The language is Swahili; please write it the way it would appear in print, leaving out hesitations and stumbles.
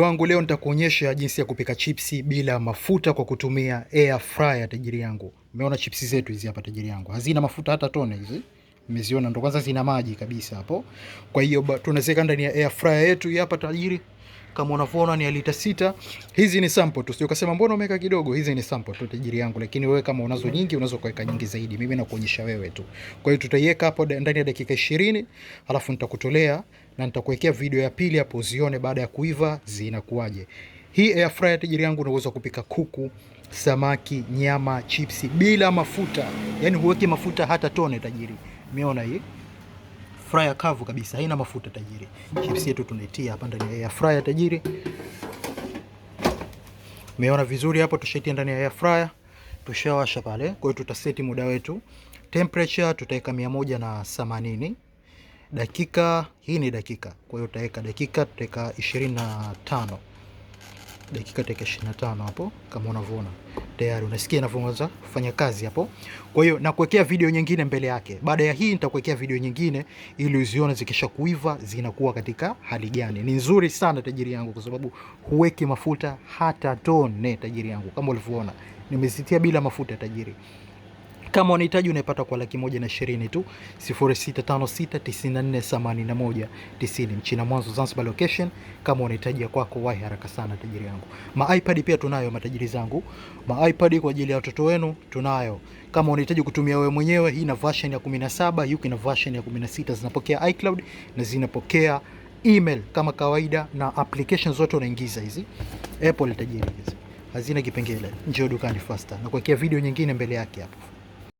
Wangu leo nitakuonyesha jinsi ya kupika chipsi bila mafuta kwa kutumia air fryer tajiri yangu. Umeona chipsi zetu hizi hapa tajiri yangu. Hazina mafuta hata tone hizi. Umeziona ndo kwanza zina maji kabisa hapo. Kwa hiyo tunaziweka ndani ya air fryer yetu hapa tajiri. Kama unavyoona ni ya lita 6. Hizi ni sample tu. Sio ukasema mbona umeweka kidogo? Hizi ni sample tu tajiri yangu. Lakini wewe kama unazo nyingi unaweza kuweka nyingi zaidi. Mimi nakuonyesha wewe tu. Kwa hiyo tutaiweka hapo ndani ya dakika 20, alafu nitakutolea na nitakuwekea video ya pili hapo uzione baada ya kuiva zinakuaje. Hii air fryer tajiri yangu unaweza kupika kuku, samaki, nyama, chipsi bila mafuta. Yaani huweki mafuta hata tone tajiri. Umeona hii? Fryer kavu kabisa, haina mafuta tajiri. Chipsi yetu tunaitia hapa ndani ya air fryer tajiri. Umeona vizuri hapo, tushaitia ndani ya air fryer. Tushawasha pale. Kwa hiyo tutaseti muda wetu. Temperature tutaweka 180. Dakika, hii ni dakika. Kwa hiyo utaweka dakika, tutaweka 25. Dakika tutaweka 25 hapo kama unavyoona. Tayari unasikia inavyoanza kufanya kazi hapo. Kwa hiyo nakuwekea video nyingine mbele yake. Baada ya hii nitakuwekea video nyingine ili uzione zikisha kuiva zinakuwa katika hali gani. Ni nzuri sana tajiri yangu kwa sababu huweki mafuta hata tone tajiri yangu. Kama ulivyoona nimezitia bila mafuta tajiri. Kama unahitaji unaipata kwa 120 tu. 0656948190 Mchina Mwanzo Zanzibar location. Kama unahitaji ya kwako wahi haraka sana tajiri yangu. Ma iPad pia tunayo matajiri zangu. Ma iPad kwa ajili ya watoto wenu tunayo. Kama unahitaji kutumia wewe mwenyewe, hii na version ya 17, yuko na version ya 16 zinapokea iCloud na zinapokea email kama kawaida na applications zote unaingiza hizi. Apple tajiri hizi. Hazina kipengele. Njoo dukani faster. Na kuwekea video nyingine mbele yake hapo.